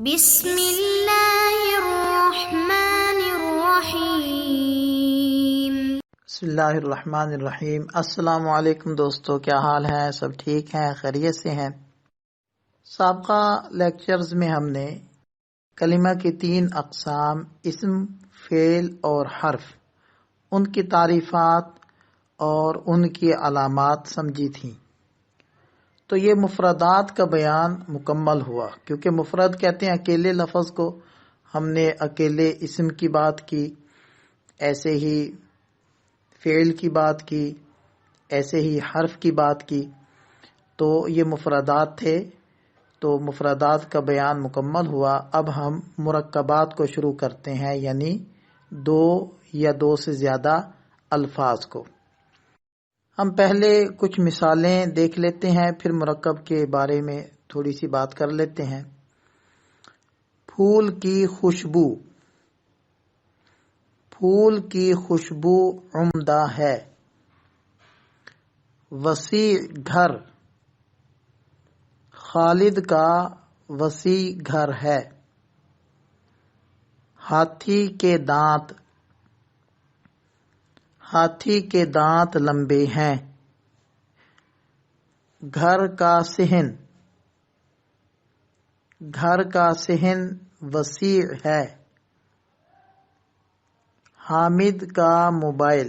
بسم اللہ الرحمن الرحیم۔ بسم اللہ الرحمن الرحیم۔ السلام علیکم دوستو، کیا حال ہے؟ سب ٹھیک ہیں؟ خیریت سے ہیں؟ سابقہ لیکچرز میں ہم نے کلمہ کی 3 اقسام اسم، فعل اور حرف، ان کی تعریفات اور ان کی علامات سمجھی تھیں۔ تو یہ مفردات کا بیان مکمل ہوا، کیونکہ مفرد کہتے ہیں اکیلے لفظ کو۔ ہم نے اکیلے اسم کی بات کی، ایسے ہی فعل کی بات کی، ایسے ہی حرف کی بات کی۔ تو یہ مفردات تھے، تو مفردات کا بیان مکمل ہوا۔ اب ہم مرکبات کو شروع کرتے ہیں، یعنی 2 یا 2 سے زیادہ الفاظ کو۔ ہم پہلے کچھ مثالیں دیکھ لیتے ہیں، پھر مرکب کے بارے میں تھوڑی سی بات کر لیتے ہیں۔ پھول کی خوشبو۔ پھول کی خوشبو عمدہ ہے۔ وسیع گھر۔ خالد کا وسیع گھر ہے۔ ہاتھی کے دانت۔ ہاتھی کے دانت لمبے ہیں۔ گھر کا صحن۔ گھر کا صحن وسیع ہے۔ حامد کا موبائل۔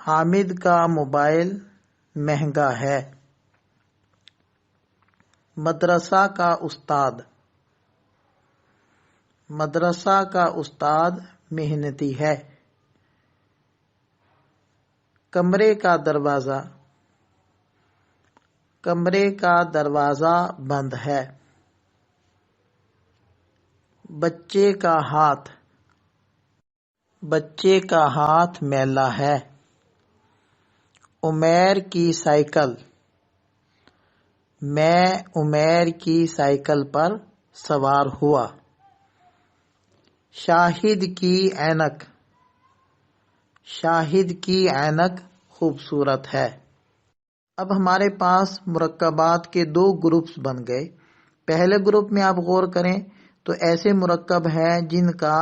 حامد کا موبائل مہنگا ہے۔ مدرسہ کا استاد۔ مدرسہ کا استاد محنتی ہے۔ کمرے کا دروازہ۔ کمرے کا دروازہ بند ہے۔ بچے کا ہاتھ۔ بچے کا ہاتھ میلا ہے۔ عمیر کی سائیکل۔ میں عمیر کی سائیکل پر سوار ہوا۔ شاہد کی اینک۔ شاہد کی اینک خوبصورت ہے۔ اب ہمارے پاس مرکبات کے 2 گروپس بن گئے۔ پہلے گروپ میں آپ غور کریں تو ایسے مرکب ہیں جن کا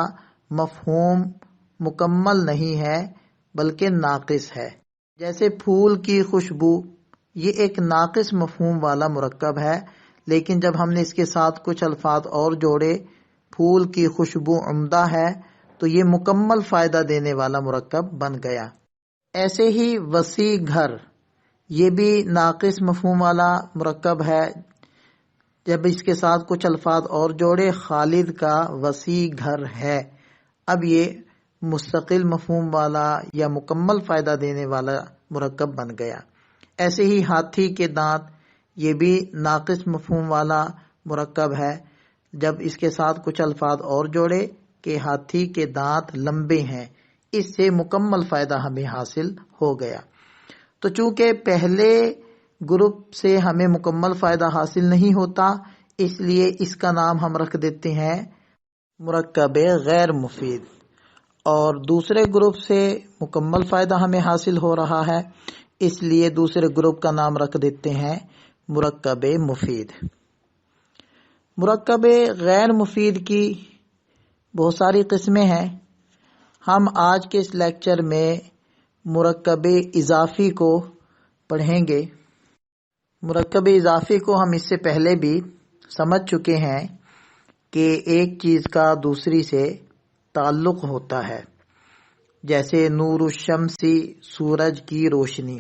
مفہوم مکمل نہیں ہے بلکہ ناقص ہے، جیسے پھول کی خوشبو۔ یہ ایک ناقص مفہوم والا مرکب ہے، لیکن جب ہم نے اس کے ساتھ کچھ الفاظ اور جوڑے، پھول کی خوشبو عمدہ ہے، تو یہ مکمل فائدہ دینے والا مرکب بن گیا۔ ایسے ہی وسیع گھر، یہ بھی ناقص مفہوم والا مرکب ہے، جب اس کے ساتھ کچھ الفاظ اور جوڑے، خالد کا وسیع گھر ہے، اب یہ مستقل مفہوم والا یا مکمل فائدہ دینے والا مرکب بن گیا۔ ایسے ہی ہاتھی کے دانت، یہ بھی ناقص مفہوم والا مرکب ہے، جب اس کے ساتھ کچھ الفاظ اور جوڑے کہ ہاتھی کے دانت لمبے ہیں، اس سے مکمل فائدہ ہمیں حاصل ہو گیا۔ تو چونکہ پہلے گروپ سے ہمیں مکمل فائدہ حاصل نہیں ہوتا، اس لیے اس کا نام ہم رکھ دیتے ہیں مرکب غیر مفید، اور دوسرے گروپ سے مکمل فائدہ ہمیں حاصل ہو رہا ہے، اس لیے دوسرے گروپ کا نام رکھ دیتے ہیں مرکب مفید۔ مرکب غیر مفید کی بہت ساری قسمیں ہیں۔ ہم آج کے اس لیکچر میں مرکب اضافی کو پڑھیں گے۔ مرکب اضافی کو ہم اس سے پہلے بھی سمجھ چکے ہیں کہ ایک چیز کا دوسری سے تعلق ہوتا ہے، جیسے نور الشمسی، سورج کی روشنی۔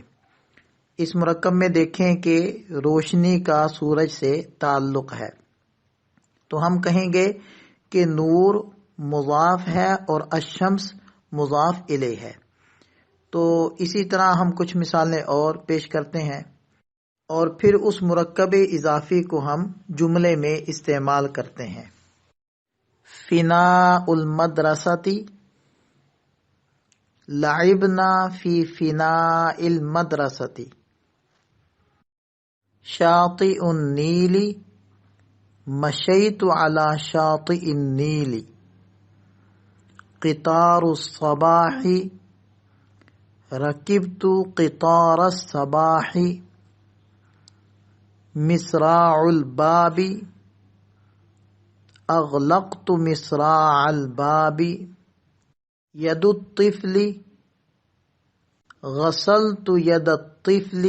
اس مرکب میں دیکھیں کہ روشنی کا سورج سے تعلق ہے، تو ہم کہیں گے کہ نور مضاف ہے اور الشمس مضاف الیہ ہے۔ تو اسی طرح ہم کچھ مثالیں اور پیش کرتے ہیں، اور پھر اس مرکب اضافی کو ہم جملے میں استعمال کرتے ہیں۔ فناء المدرسۃ، لعبنا فی فناء المدرسۃ۔ شاطئ النیل، مشیت علی شاطئ النیل۔ قطار الصباح، رکبت قطار الصباح۔ مصراع الباب، اغلقت مصراع الباب، ید الطفل غسلت ید الطفل،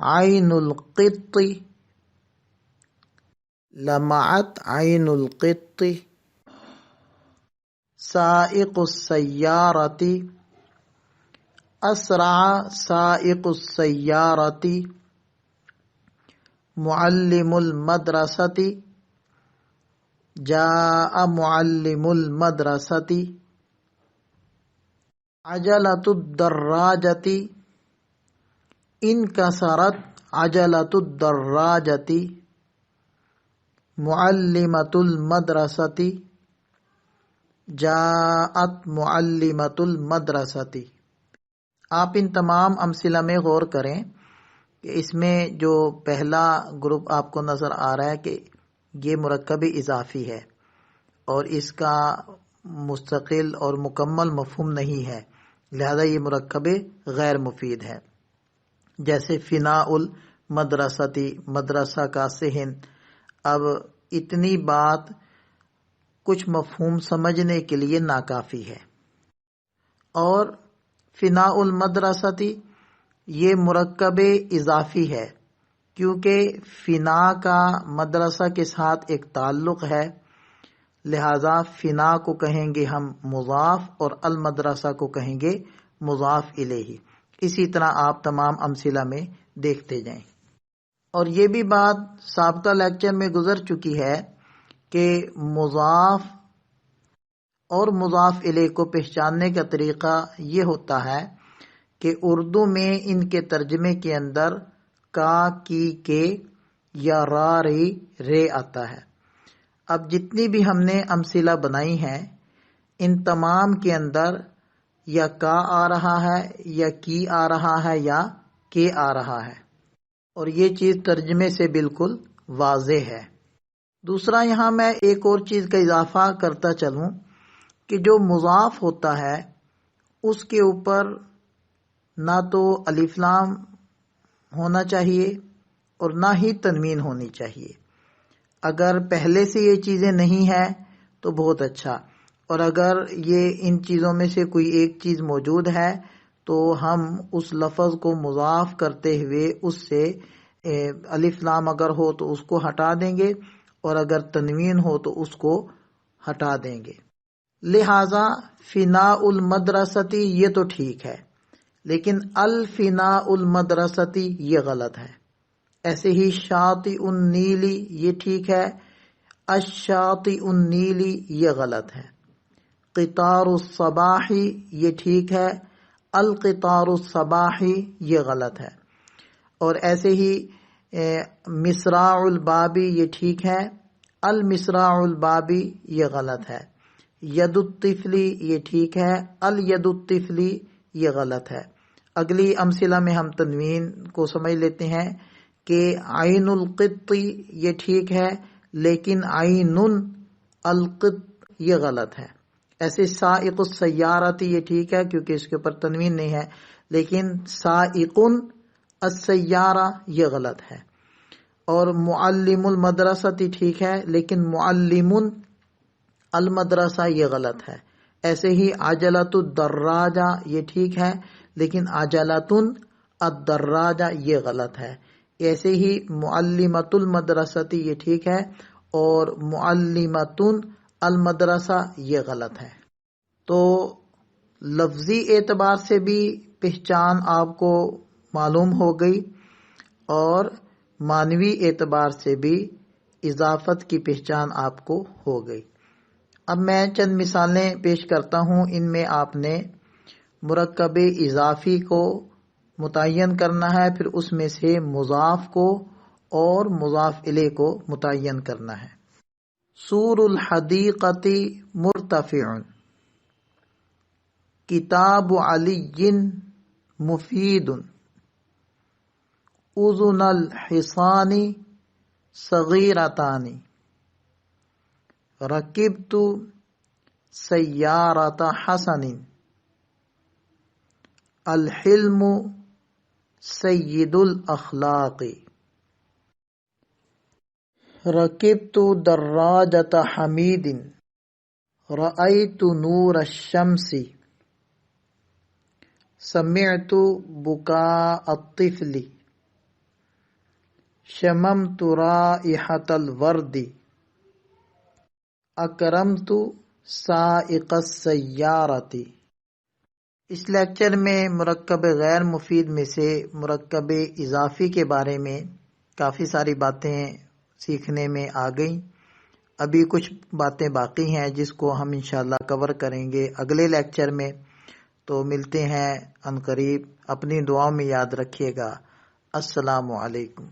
عین القط لمعت عین القط، سائق السیارۃ اسرع سائق السیارۃ، معلم المدرسۃ جاء معلم المدرسۃ، عجلۃ الدراجۃ انکسرت عجلۃ الدراجۃ، معلمۃ المدرسۃ جاءت معلمۃ المدرسۃ۔ آپ ان تمام امثلہ میں غور کریں کہ اس میں جو پہلا گروپ آپ کو نظر آ رہا ہے کہ یہ مرکب اضافی ہے اور اس کا مستقل اور مکمل مفہوم نہیں ہے، لہذا یہ مرکب غیر مفید ہے، جیسے فناء المدرستی، مدرسہ کا صحن۔ اب اتنی بات کچھ مفہوم سمجھنے کے لیے ناکافی ہے۔ اور فناء المدرستی یہ مرکب اضافی ہے کیونکہ فنا کا مدرسہ کے ساتھ ایک تعلق ہے، لہذا فنا کو کہیں گے ہم مضاف اور المدرسہ کو کہیں گے مضاف الیہ۔ اسی طرح آپ تمام امثلہ میں دیکھتے جائیں۔ اور یہ بھی بات سابقہ لیکچر میں گزر چکی ہے کہ مضاف اور مضاف الیہ کو پہچاننے کا طریقہ یہ ہوتا ہے کہ اردو میں ان کے ترجمے کے اندر کا، کی، کے یا را، ری، رے آتا ہے۔ اب جتنی بھی ہم نے امثلہ بنائی ہیں ان تمام کے اندر یا کا آ رہا ہے یا کی آ رہا ہے یا کے آ رہا ہے، اور یہ چیز ترجمے سے بالکل واضح ہے۔ دوسرا یہاں میں ایک اور چیز کا اضافہ کرتا چلوں کہ جو مضاف ہوتا ہے اس کے اوپر نہ تو الف لام ہونا چاہیے اور نہ ہی تنوین ہونی چاہیے۔ اگر پہلے سے یہ چیزیں نہیں ہیں تو بہت اچھا، اور اگر یہ ان چیزوں میں سے کوئی ایک چیز موجود ہے تو ہم اس لفظ کو مضاف کرتے ہوئے اس سے الف لام اگر ہو تو اس کو ہٹا دیں گے، اور اگر تنوین ہو تو اس کو ہٹا دیں گے۔ لہذا فناء المدرستی یہ تو ٹھیک ہے، لیکن الفناء المدرستی یہ غلط ہے۔ ایسے ہی شاطئ النیلی یہ ٹھیک ہے، الشاطئ النیلی یہ غلط ہے۔ قطار الصباحی یہ ٹھیک ہے، القطار الصباحی یہ غلط ہے۔ اور ایسے ہی مصراع البابی یہ ٹھیک ہے، المصراع البابی یہ غلط ہے۔ ید الطفلی یہ ٹھیک ہے، الید الطفلی یہ غلط ہے۔ اگلی امثلہ میں ہم تنوین کو سمجھ لیتے ہیں کہ عین القط یہ ٹھیک ہے، لیکن عین القط یہ غلط ہے۔ ایسے سائق السیارۃ یہ ٹھیک ہے کیونکہ اس کے اوپر تنوین نہیں ہے، لیکن سائق السیارہ یہ غلط ہے۔ اور معلم المدرسۃ ٹھیک ہے، لیکن معلم المدرسہ یہ غلط ہے۔ ایسے ہی عجلۃ الدراجہ یہ ٹھیک ہے، لیکن عجلۃ الدراجہ یہ غلط ہے۔ ایسے ہی معلمۃ المدرسۃ یہ ٹھیک ہے، اور معلمۃ المدرسہ یہ غلط ہے۔ تو لفظی اعتبار سے بھی پہچان آپ کو معلوم ہو گئی، اور معنوی اعتبار سے بھی اضافت کی پہچان آپ کو ہو گئی۔ اب میں چند مثالیں پیش کرتا ہوں، ان میں آپ نے مرکب اضافی کو متعین کرنا ہے، پھر اس میں سے مضاف کو اور مضاف الیہ کو متعین کرنا ہے۔ سور الحدیقۃ مرتفع، کتاب علی مفید، اذن الحصان صغیرتان، رکبت سیارۃ حسن، الحلم سید الاخلاق۔ رکبت دراجۃ حمید، رأیت نور الشمس، سمعت بکاء الطفل، شممت رائحة الورد، اکرمت سائق السیارۃ۔ اس لیکچر میں مرکب غیر مفید میں سے مرکب اضافی کے بارے میں کافی ساری باتیں سیکھنے میں آ گئیں۔ ابھی کچھ باتیں باقی ہیں جس کو ہم انشاءاللہ کور کریں گے اگلے لیکچر میں۔ تو ملتے ہیں عنقریب، اپنی دعاؤں میں یاد رکھیے گا۔ السلام علیکم۔